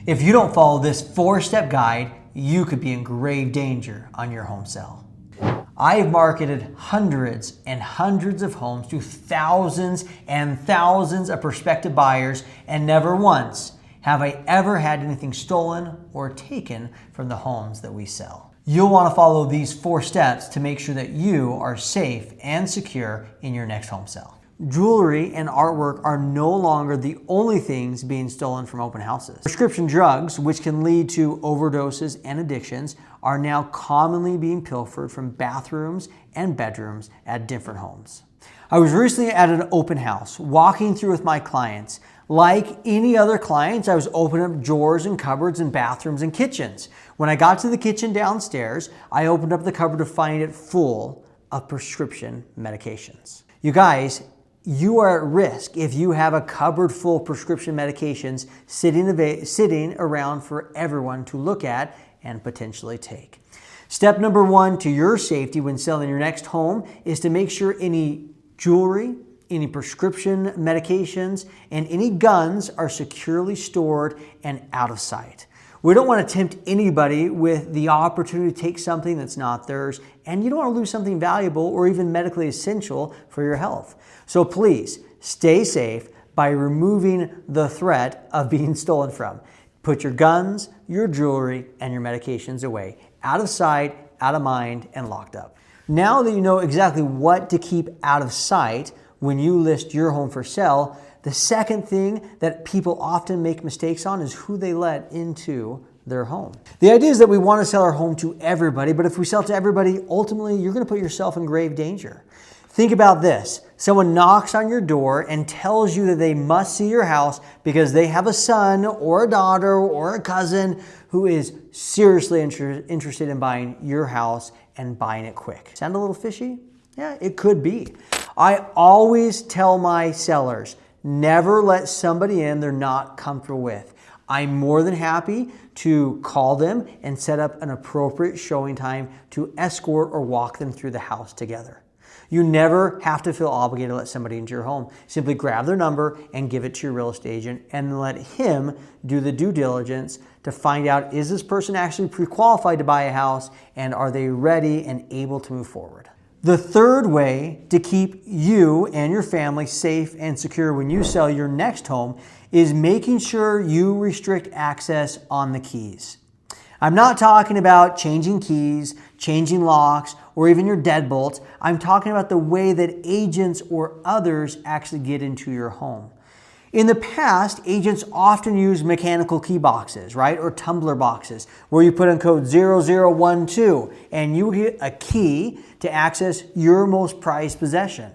If you don't follow this 4-step guide, you could be in grave danger on your home sale. I've marketed hundreds and hundreds of homes to thousands and thousands of prospective buyers, and never once have I ever had anything stolen or taken from the homes that we sell. You'll want to follow these 4 steps to make sure that you are safe and secure in your next home sale. Jewelry and artwork are no longer the only things being stolen from open houses. Prescription drugs, which can lead to overdoses and addictions, are now commonly being pilfered from bathrooms and bedrooms at different homes. I was recently at an open house, walking through with my clients. Like any other clients, I was opening up drawers and cupboards and bathrooms and kitchens. When I got to the kitchen downstairs, I opened up the cupboard to find it full of prescription medications. You guys, you are at risk if you have a cupboard full of prescription medications sitting around for everyone to look at and potentially take. Step number 1 to your safety when selling your next home is to make sure any jewelry, any prescription medications, and any guns are securely stored and out of sight. We don't want to tempt anybody with the opportunity to take something that's not theirs, and you don't want to lose something valuable or even medically essential for your health. So please stay safe by removing the threat of being stolen from. Put your guns, your jewelry, and your medications away, out of sight, out of mind, and locked up. Now that you know exactly what to keep out of sight when you list your home for sale, the second thing that people often make mistakes on is who they let into their home. The idea is that we want to sell our home to everybody, but if we sell to everybody, ultimately you're going to put yourself in grave danger. Think about this. Someone knocks on your door and tells you that they must see your house because they have a son or a daughter or a cousin who is seriously interested in buying your house and buying it quick. Sound a little fishy? Yeah, it could be. I always tell my sellers, never let somebody in they're not comfortable with. I'm more than happy to call them and set up an appropriate showing time to escort or walk them through the house together. You never have to feel obligated to let somebody into your home. Simply grab their number and give it to your real estate agent and let him do the due diligence to find out, is this person actually pre-qualified to buy a house and are they ready and able to move forward? The third way to keep you and your family safe and secure when you sell your next home is making sure you restrict access on the keys. I'm not talking about changing keys, changing locks, or even your deadbolts. I'm talking about the way that agents or others actually get into your home. In the past, agents often use mechanical key boxes, right? Or tumbler boxes, where you put in code 0012 and you get a key to access your most prized possession.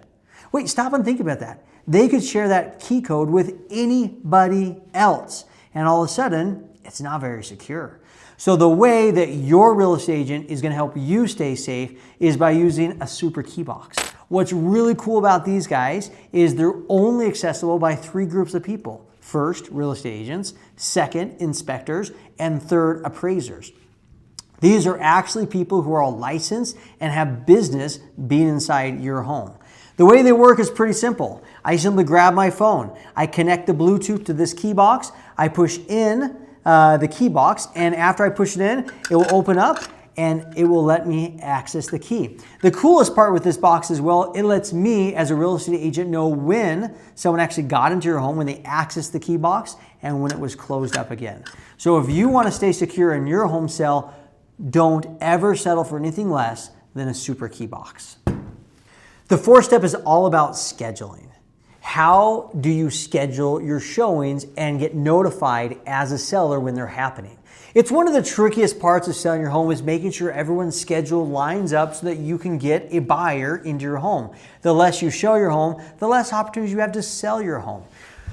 Wait, stop and think about that. They could share that key code with anybody else, and all of a sudden, it's not very secure. So the way that your real estate agent is going to help you stay safe is by using a super key box. What's really cool about these guys is they're only accessible by 3 groups of people. First, real estate agents. Second, inspectors. And third, appraisers. These are actually people who are all licensed and have business being inside your home. The way they work is pretty simple. I simply grab my phone. I connect the Bluetooth to this key box. I push in the key box, and after I push it in, it will open up and it will let me access the key. The coolest part with this box as well, it lets me as a real estate agent know when someone actually got into your home, when they accessed the key box, and when it was closed up again. So if you want to stay secure in your home sale, don't ever settle for anything less than a super key box. The 4th step is all about scheduling. How do you schedule your showings and get notified as a seller when they're happening? It's one of the trickiest parts of selling your home is making sure everyone's schedule lines up so that you can get a buyer into your home. The less you show your home, the less opportunities you have to sell your home.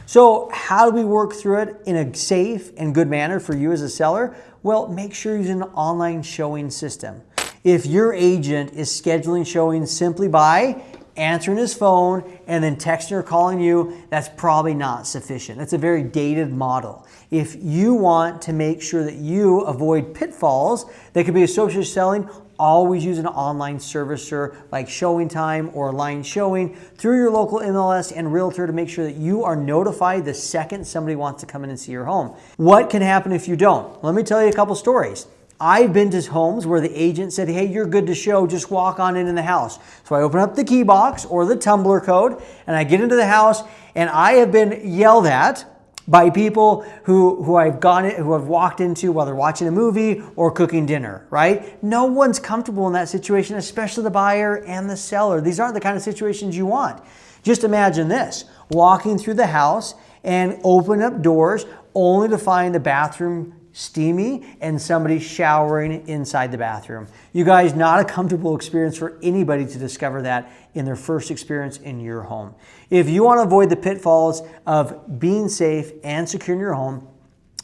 So how do we work through it in a safe and good manner for you as a seller? Well, make sure you're using an online showing system. If your agent is scheduling showings simply by answering his phone and then texting or calling you, that's probably not sufficient. That's a very dated model. If you want to make sure that you avoid pitfalls that could be associated with selling always use an online servicer like ShowingTime or Line Showing through your local MLS and realtor to make sure that you are notified the second somebody wants to come in and see your home. What can happen if you don't? Let me tell you a couple stories. I've been to homes where the agent said, hey, you're good to show, just walk on in the house. So I open up the key box or the tumbler code and I get into the house, and I have been yelled at by people who have walked into while they're watching a movie or cooking dinner, right? No one's comfortable in that situation, especially the buyer and the seller. These aren't the kind of situations you want. Just imagine this, walking through the house and open up doors only to find the bathroom steamy and somebody showering inside the bathroom. You guys, not a comfortable experience for anybody to discover that in their first experience in your home. If you want to avoid the pitfalls of being safe and secure in your home,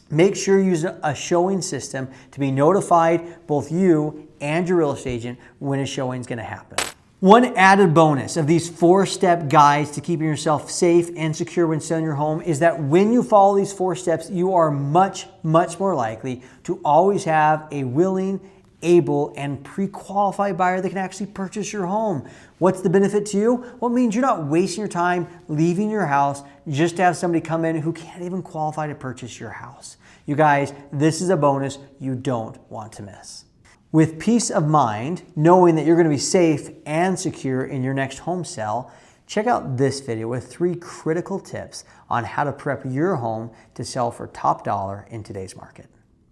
make sure you use a showing system to be notified, both you and your real estate agent, when a showing is going to happen. One added bonus of these 4-step guides to keeping yourself safe and secure when selling your home is that when you follow these 4 steps, you are much more likely to always have a willing, able, and pre-qualified buyer that can actually purchase your home. What's the benefit to you? Well, it means you're not wasting your time leaving your house just to have somebody come in who can't even qualify to purchase your house. You guys, this is a bonus you don't want to miss. With peace of mind, knowing that you're going to be safe and secure in your next home sale, check out this video with 3 critical tips on how to prep your home to sell for top dollar in today's market.